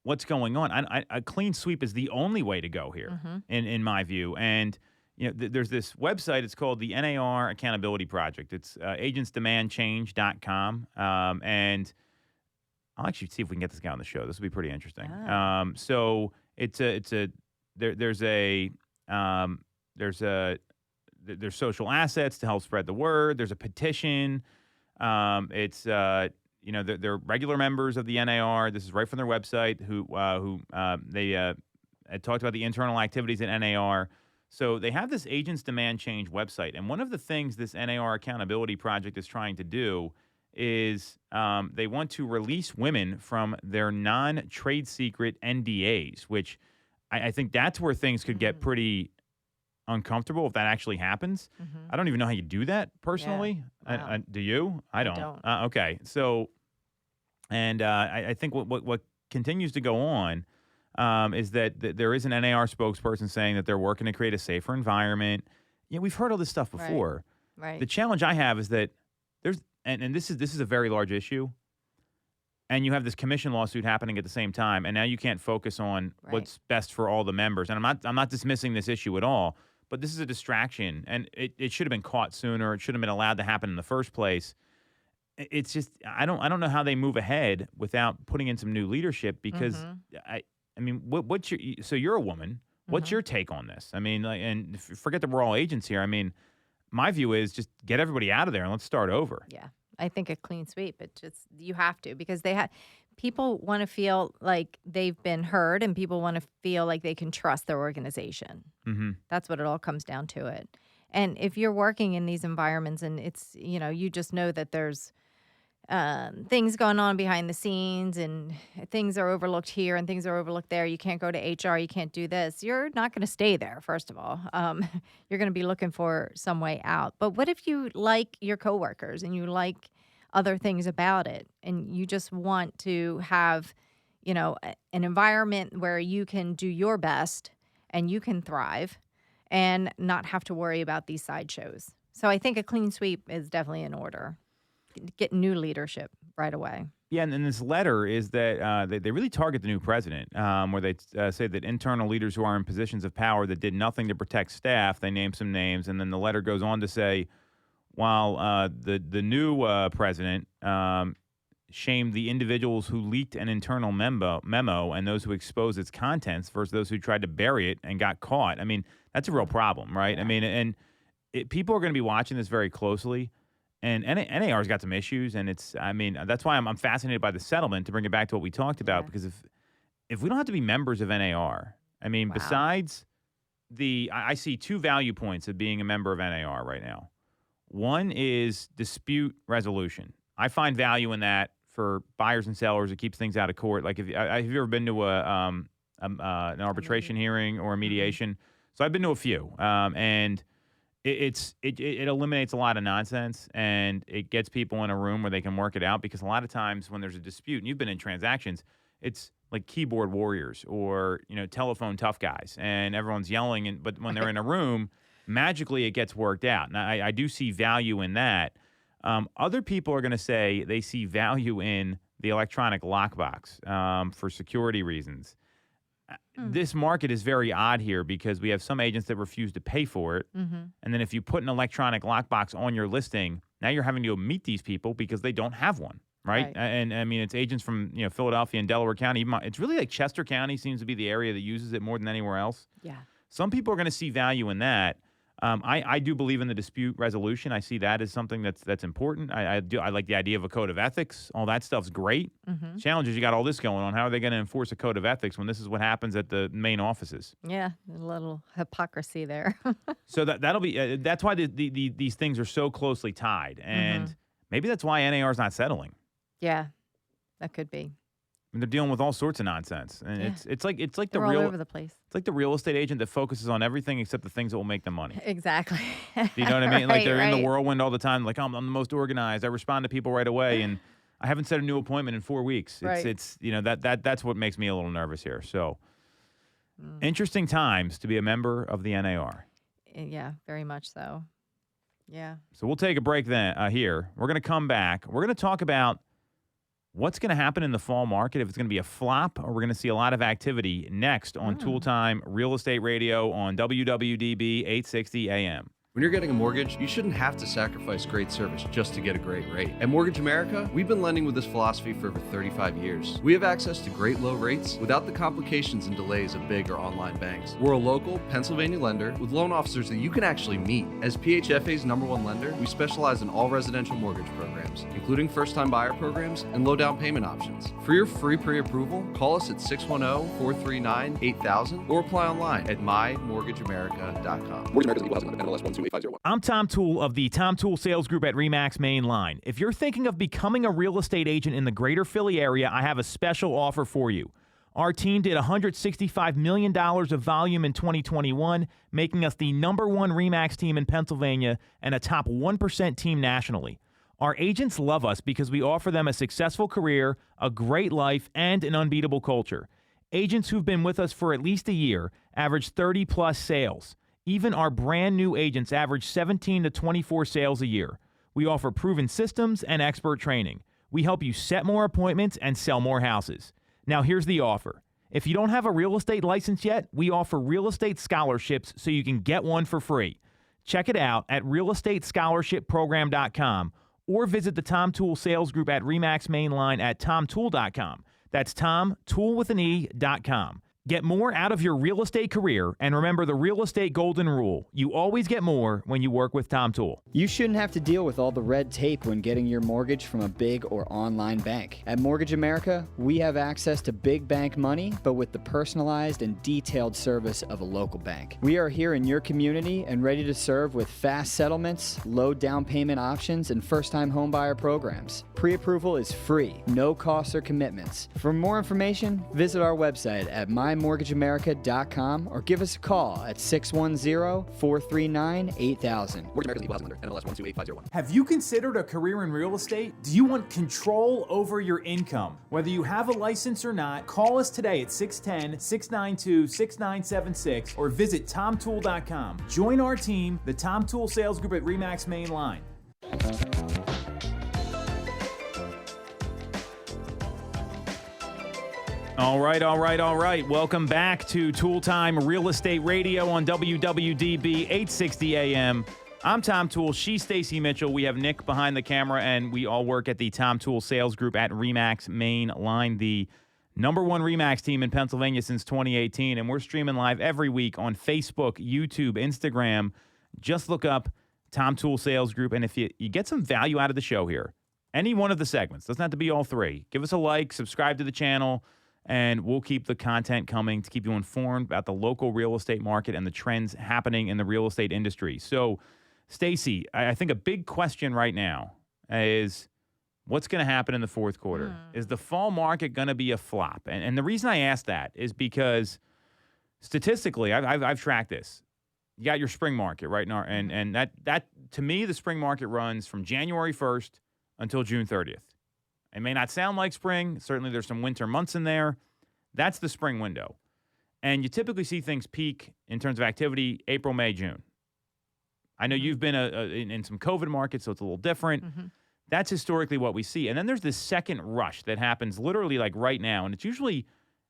J: what's going on, a clean sweep is the only way to go here, in my view. And there's this website. It's called the NAR Accountability Project. It's agentsdemandchange.com. And I'll actually see if we can get this guy on the show. This will be pretty interesting. So there's social assets to help spread the word. There's a petition. They're regular members of the NAR. This is right from their website. Who had talked about the internal activities at NAR. So they have this Agents Demand Change website, and one of the things this NAR Accountability Project is trying to do is they want to release women from their non-trade secret NDAs, which I think that's where things could get pretty uncomfortable if that actually happens. I don't even know how you do that personally.
K: Yeah. Wow.
J: Do you? I don't. Okay. So, and I think what continues to go on is that there is an NAR spokesperson saying that they're working to create a safer environment. We've heard all this stuff before.
K: Right.
J: The challenge I have is that and this is a very large issue, and you have this commission lawsuit happening at the same time, and now you can't focus on what's best for all the members. And I'm not dismissing this issue at all, but this is a distraction, and it should have been caught sooner. It should have been allowed to happen in the first place. It's just I don't know how they move ahead without putting in some new leadership, because so you're a woman. What's your take on this? And forget that we're all agents here. My view is just get everybody out of there and let's start over.
K: Yeah, I think a clean sweep. You have to, because people want to feel like they've been heard, and people want to feel like they can trust their organization. That's what it all comes down to it. And if you're working in these environments, and it's you just know that there's things going on behind the scenes, and things are overlooked here and things are overlooked there. You can't go to HR. You can't do this. You're not going to stay there, first of all. You're going to be looking for some way out. But what if you like your coworkers and you like other things about it, and you just want to have, an environment where you can do your best and you can thrive and not have to worry about these sideshows? So I think a clean sweep is definitely in order. Get new leadership right away.
J: Yeah, and this letter is that they really target the new president, where they say that internal leaders who are in positions of power that did nothing to protect staff, they name some names, and then the letter goes on to say, while the new president shamed the individuals who leaked an internal memo and those who exposed its contents versus those who tried to bury it and got caught. That's a real problem, right? Yeah. People are going to be watching this very closely. NAR's got some issues, and that's why I'm fascinated by the settlement, to bring it back to what we talked about, because if we don't have to be members of NAR, besides I see two value points of being a member of NAR right now. One is dispute resolution. I find value in that for buyers and sellers. It keeps things out of court. Like, have you ever been to an arbitration hearing or a mediation? So I've been to a few, and it eliminates a lot of nonsense, and it gets people in a room where they can work it out, because a lot of times when there's a dispute, and you've been in transactions, it's like keyboard warriors or telephone tough guys, and everyone's yelling, but when they're in a room, magically it gets worked out. And I do see value in that. Other people are going to say they see value in the electronic lockbox for security reasons. This market is very odd here, because we have some agents that refuse to pay for it.
K: Mm-hmm.
J: And then if you put an electronic lockbox on your listing, now you're having to go meet these people because they don't have one, right? And it's agents from Philadelphia and Delaware County. It's really like Chester County seems to be the area that uses it more than anywhere else.
K: Yeah.
J: Some people are going to see value in that. I do believe in the dispute resolution. I see that as something that's important. I like the idea of a code of ethics. All that stuff's great.
K: Mm-hmm.
J: Challenge is you got all this going on. How are they going to enforce a code of ethics when this is what happens at the main offices?
K: Yeah, a little hypocrisy there.
J: So that'll be that's why these things are so closely tied, and maybe that's why NAR is not settling.
K: Yeah, that could be.
J: They're dealing with all sorts of nonsense, and it's like
K: They're all over the place.
J: It's like the real estate agent that focuses on everything except the things that will make them money.
K: Exactly.
J: Do you know what I mean? Like they're in the
K: right.
J: whirlwind all the time. Like, I'm the most organized. I respond to people right away, and I haven't set a new appointment in 4 weeks. It's that's what makes me a little nervous here. So interesting times to be a member of the NAR.
K: Yeah, very much so. Yeah.
J: So we'll take a break then here. We're going to come back. We're going to talk about what's going to happen in the fall market, if it's going to be a flop or we're going to see a lot of activity, next on Tool Time Real Estate Radio on WWDB 860 AM.
M: When you're getting a mortgage, you shouldn't have to sacrifice great service just to get a great rate. At Mortgage America, we've been lending with this philosophy for over 35 years. We have access to great low rates without the complications and delays of big or online banks. We're a local Pennsylvania lender with loan officers that you can actually meet. As PHFA's #1 lender, we specialize in all residential mortgage programs, including first-time buyer programs and low down payment options. For your free pre-approval, call us at 610-439-8000 or apply online at mymortgageamerica.com.
O: Mortgage America is equal housing lender, NMLS 1285001.
J: I'm Tom Toole of the Tom Toole Sales Group at RE/MAX Main Line. If you're thinking of becoming a real estate agent in the greater Philly area, I have a special offer for you. Our team did $165 million of volume in 2021, making us the #1 RE/MAX team in Pennsylvania and a top 1% team nationally. Our agents love us because we offer them a successful career, a great life, and an unbeatable culture. Agents who've been with us for at least a year average 30-plus sales. Even our brand new agents average 17 to 24 sales a year. We offer proven systems and expert training. We help you set more appointments and sell more houses. Now here's the offer. If you don't have a real estate license yet, we offer real estate scholarships so you can get one for free. Check it out at realestateScholarshipProgram.com or visit the Tom Toole Sales Group at RE/MAX Main Line at tomtoole.com. That's tomtoole.com. Get more out of your real estate career, and remember the real estate golden rule. You always get more when you work with Tom Toole.
L: You shouldn't have to deal with all the red tape when getting your mortgage from a big or online bank. At Mortgage America, we have access to big bank money, but with the personalized and detailed service of a local bank. We are here in your community and ready to serve with fast settlements, low down payment options, and first-time homebuyer programs. Pre-approval is free, no costs or commitments. For more information, visit our website at mymortgageamerica.com or give us a call at 610-439-8000.
O: Mortgage America is equal housing lender, NMLS 1285001.
N: Have you considered a career in real estate? Do you want control over your income? Whether you have a license or not, call us today at 610-692-6976 or visit tomtoole.com. Join our team, the Tom Toole Sales Group at RE/MAX Main Line. All right. Welcome back to Tool Time Real Estate Radio on WWDB 860 AM. I'm Tom Toole. She's Stacey Mitchell. We have Nick behind the camera, and we all work at the Tom Toole Sales Group at RE/MAX Main Line, the #1 RE/MAX team in Pennsylvania since 2018. And we're streaming live every week on Facebook, YouTube, Instagram. Just look up Tom Toole Sales Group. And if you get some value out of the show here, any one of the segments, doesn't have to be all three, give us a like, subscribe to the channel, and we'll keep the content coming to keep you informed about the local real estate market and the trends happening in the real estate industry. So, Stacey, I think a big question right now is what's going to happen in the fourth quarter? Is the fall market going to be a flop? And the reason I ask that is because statistically, I've tracked this. You got your spring market right now, and that to me, the spring market runs from January 1st until June 30th. It may not sound like spring. Certainly, there's some winter months in there. That's the spring window. And you typically see things peak in terms of activity April, May, June. I know you've been in some COVID markets, so it's a little different. That's historically what we see. And then there's this second rush that happens literally like right now. And it's usually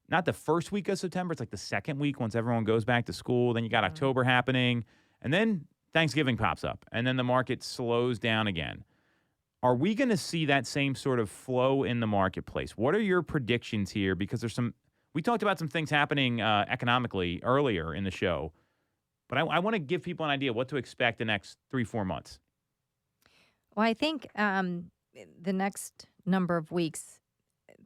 N: not the first week of September. It's like the second week once everyone goes back to school. Then you got October happening. And then Thanksgiving pops up. And then the market slows down again. Are we going to see that same sort of flow in the marketplace? What are your predictions here? Because we talked about some things happening economically earlier in the show, but I want to give people an idea what to expect the next 3-4 months.
K: Well, I think the next number of weeks,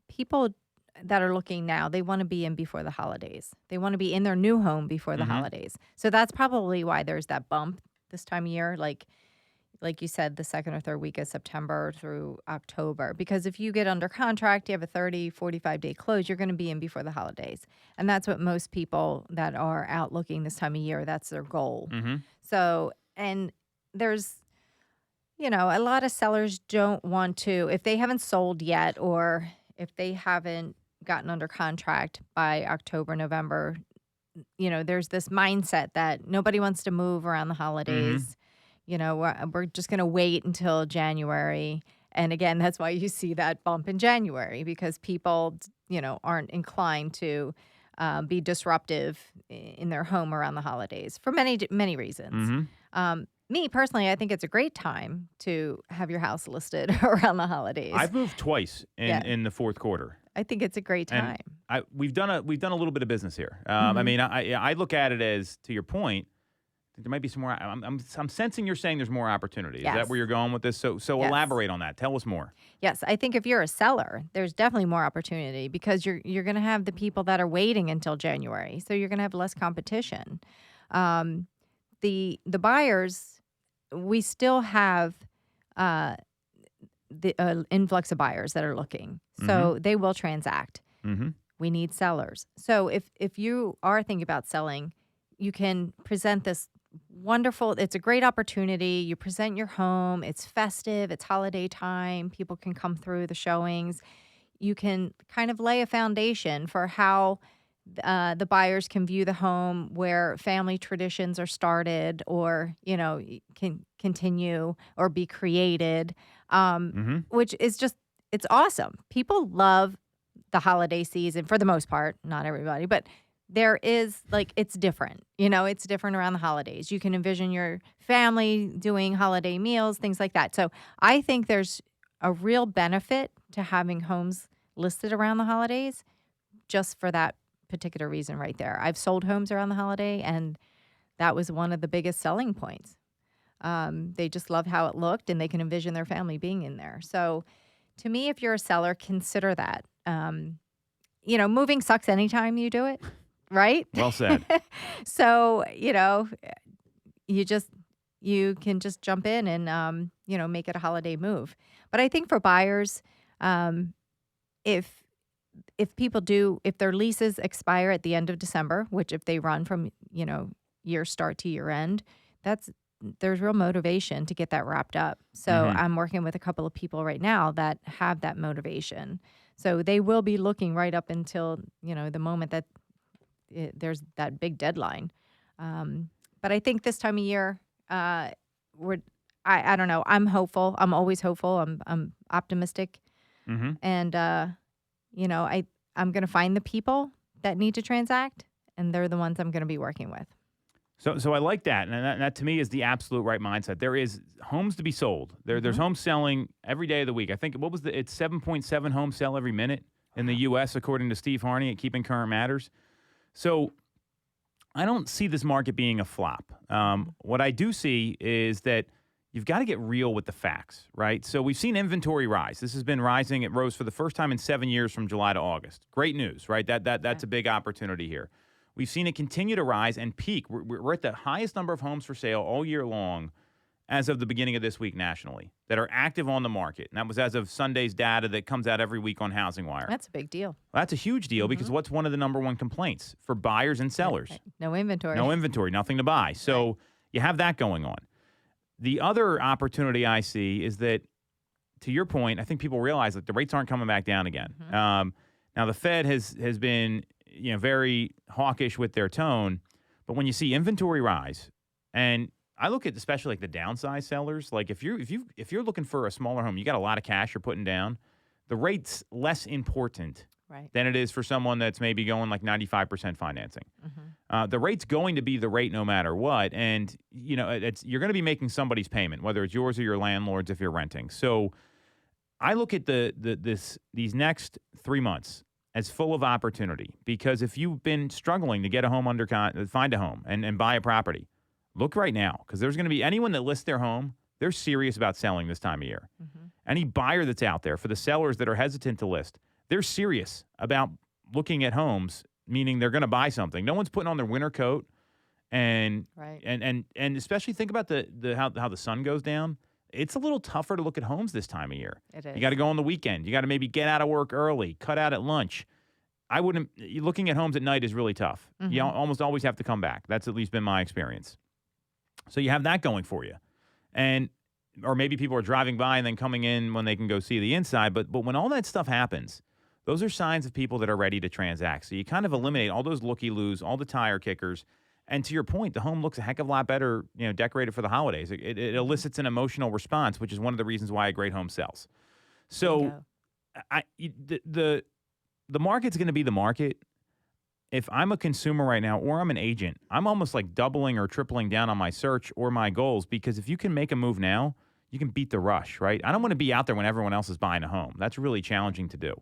K: people that are looking now, they want to be in before the holidays. They want to be in their new home before the holidays. So that's probably why there's that bump this time of year. Like you said, the second or third week of September through October. Because if you get under contract, you have a 30, 45-day close, you're going to be in before the holidays. And that's what most people that are out looking this time of year, that's their goal. So, and there's, a lot of sellers don't want to, if they haven't sold yet or if they haven't gotten under contract by October, November, there's this mindset that nobody wants to move around the holidays. We're just going to wait until January. And again, that's why you see that bump in January because people, aren't inclined to be disruptive in their home around the holidays for many, many reasons. Me personally, I think it's a great time to have your house listed around the holidays.
N: I've moved twice in the fourth quarter.
K: I think it's a great time.
N: And we've done a little bit of business here. I mean, I look at it as, to your point, there might be some more. I'm sensing you're saying there's more opportunity. Is that where you're going with this? So yes. Elaborate on that. Tell us more.
K: Yes, I think if you're a seller, there's definitely more opportunity because you're going to have the people that are waiting until January. So you're going to have less competition. The buyers, we still have the influx of buyers that are looking. So they will transact. We need sellers. So if you are thinking about selling, you can present this wonderful, it's a great opportunity. You present your home. It's festive. It's holiday time. People can come through the showings. You can kind of lay a foundation for how the buyers can view the home where family traditions are started or, can continue or be created, which is just, it's awesome. People love the holiday season for the most part, not everybody, but there is it's different, it's different around the holidays. You can envision your family doing holiday meals, things like that. So I think there's a real benefit to having homes listed around the holidays just for that particular reason right there. I've sold homes around the holiday and that was one of the biggest selling points. They just love how it looked and they can envision their family being in there. So to me, if you're a seller, consider that. Moving sucks anytime you do it. Right?
N: Well said.
K: So, you can just jump in and, make it a holiday move. But I think for buyers, if their leases expire at the end of December, which if they run from, year start to year end, there's real motivation to get that wrapped up. So I'm working with a couple of people right now that have that motivation. So they will be looking right up until, the moment that there's that big deadline. But I think this time of year, I don't know. I'm hopeful. I'm always hopeful. I'm optimistic. And, I'm going to find the people that need to transact, and they're the ones I'm going to be working with.
N: So I like that. And that to me is the absolute right mindset. There is homes to be sold. There's homes selling every day of the week. I think, it's 7.7 homes sell every minute in the U.S., according to Steve Harney at Keeping Current Matters. So I don't see this market being a flop. What I do see is that you've got to get real with the facts, right? So we've seen inventory rise. This has been rising. It rose for the first time in 7 years from July to August. Great news, right? That's a big opportunity here. We've seen it continue to rise and peak. We're at the highest number of homes for sale all year long as of the beginning of this week nationally that are active on the market. And that was as of Sunday's data that comes out every week on Housing Wire.
K: That's a big deal.
N: Well, that's a huge deal because what's one of the number one complaints for buyers and sellers?
K: No inventory.
N: No inventory, nothing to buy. So you have that going on. The other opportunity I see is that, to your point, I think people realize that the rates aren't coming back down again. Now, the Fed has been very hawkish with their tone, but when you see inventory rise, and I look at especially like the downsized sellers, like if you're looking for a smaller home, you got a lot of cash you're putting down, the rate's less important than it is for someone that's maybe going like 95% financing. The rate's going to be the rate no matter what, and you're going to be making somebody's payment, whether it's yours or your landlord's if you're renting. So I look at these next 3 months as full of opportunity, because if you've been struggling to get a home find a home and buy a property, look right now, because there's going to be anyone that lists their home, they're serious about selling this time of year. Any buyer that's out there, for the sellers that are hesitant to list, they're serious about looking at homes, meaning they're going to buy something. No one's putting on their winter coat, and especially think about how the sun goes down. It's a little tougher to look at homes this time of year.
K: It is.
N: You got to go on the weekend. You got to maybe get out of work early, cut out at lunch. Looking at homes at night is really tough. You almost always have to come back. That's at least been my experience. So you have that going for you. Or maybe people are driving by and then coming in when they can go see the inside. But when all that stuff happens, those are signs of people that are ready to transact. So you kind of eliminate all those looky-loos, all the tire kickers. And to your point, the home looks a heck of a lot better, decorated for the holidays. It elicits an emotional response, which is one of the reasons why a great home sells. So the market's going to be the market. If I'm a consumer right now or I'm an agent, I'm almost like doubling or tripling down on my search or my goals, because if you can make a move now, you can beat the rush, right? I don't want to be out there when everyone else is buying a home. That's really challenging to do.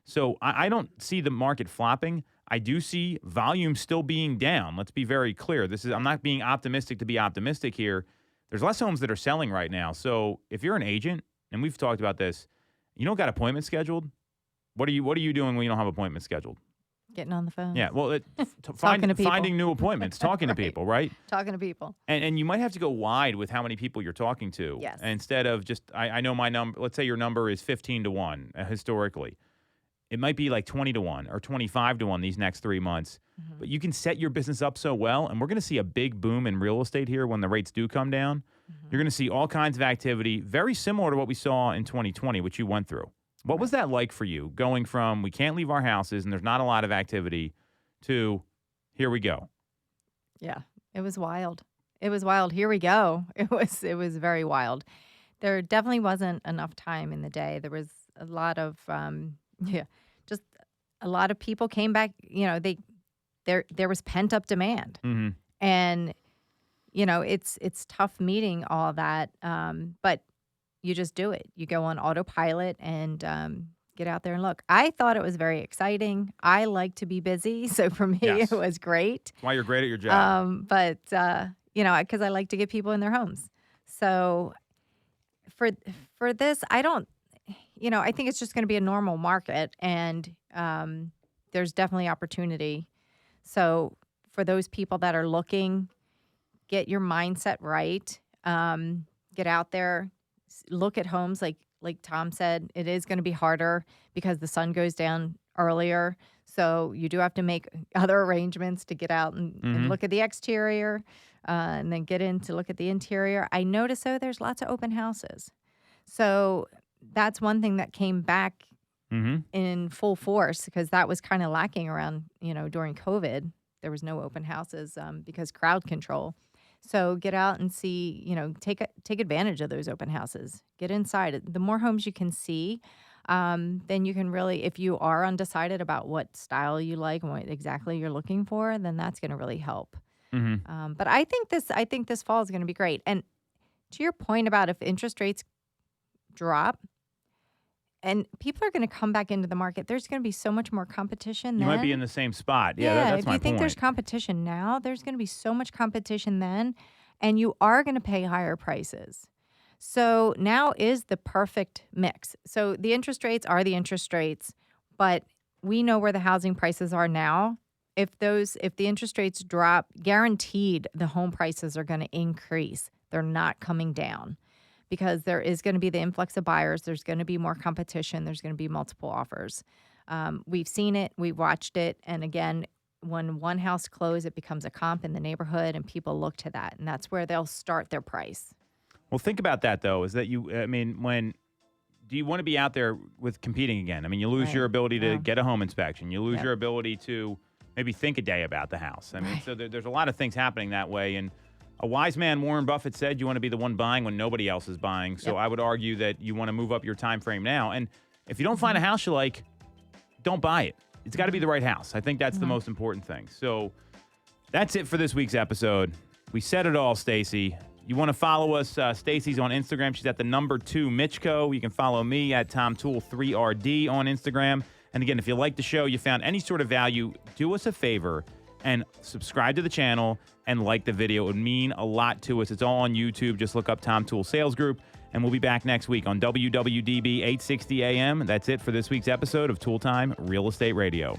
N: So I don't see the market flopping. I do see volume still being down. Let's be very clear. I'm not being optimistic to be optimistic here. There's less homes that are selling right now. So if you're an agent, and we've talked about this, you don't got appointments scheduled. What are you doing when you don't have appointments scheduled?
K: Getting on the phone.
N: Yeah, well, finding new appointments, talking to people, right?
K: Talking to people.
N: And you might have to go wide with how many people you're talking to.
K: Yes.
N: Instead of just, I know my number, let's say your number is 15 to 1 historically. It might be like 20 to 1 or 25 to 1 these next 3 months. But you can set your business up so well, and we're going to see a big boom in real estate here when the rates do come down. You're going to see all kinds of activity, very similar to what we saw in 2020, which you went through. What was that like for you, going from we can't leave our houses and there's not a lot of activity to here we go?
K: Yeah, it was wild. It was wild. Here we go. It was very wild. There definitely wasn't enough time in the day. There was a lot of just a lot of people came back. There was pent up demand, and it's tough meeting all that. But you just do it. You go on autopilot and get out there and look. I thought it was very exciting. I like to be busy, so for me it was great.
N: That's why you're great at your job.
K: But because I like to get people in their homes. So for this, I don't. I think it's just going to be a normal market, and there's definitely opportunity. So for those people that are looking, get your mindset right. Get out there, look at homes. Like Tom said, it is going to be harder because the sun goes down earlier. So you do have to make other arrangements to get out and look at the exterior, and then get in to look at the interior. I notice, though, there's lots of open houses. So that's one thing that came back in full force, because that was kind of lacking around, during COVID. There was no open houses because crowd control. So get out and see, take advantage of those open houses. Get inside. The more homes you can see, then you can really, if you are undecided about what style you like and what exactly you're looking for, then that's going to really help. But I think this fall is going to be great. And to your point about if interest rates drop and people are going to come back into the market, there's going to be so much more competition then.
N: You might be in the same spot. Yeah, that's my point.
K: If you think there's competition now, there's going to be so much competition then, and you are going to pay higher prices. So now is the perfect mix. So the interest rates are the interest rates, but we know where the housing prices are now. If the interest rates drop, guaranteed the home prices are going to increase. They're not coming down because there is going to be the influx of buyers. There's going to be more competition. There's going to be multiple offers. We've seen it. We've watched it. And again, when one house closes, it becomes a comp in the neighborhood, and people look to that. And that's where they'll start their price.
N: Well, think about that, though, is that do you want to be out there with competing again? I mean, you lose your ability to get a home inspection. You lose your ability to maybe think a day about the house. I mean, so there's a lot of things happening that way. And a wise man, Warren Buffett, said you want to be the one buying when nobody else is buying. So I would argue that you want to move up your time frame now. And if you don't find a house you like, don't buy it. It's got to be the right house. I think that's the most important thing. So that's it for this week's episode. We said it all, Stacey. You want to follow us? Stacey's on Instagram. She's at the number 2 Mitchko. You can follow me at Tom Toole 3RD on Instagram. And again, if you like the show, you found any sort of value, do us a favor and subscribe to the channel and like the video. It would mean a lot to us. It's all on YouTube. Just look up Tom Toole Sales Group. And we'll be back next week on WWDB 860 AM. That's it for this week's episode of Tool Time Real Estate Radio.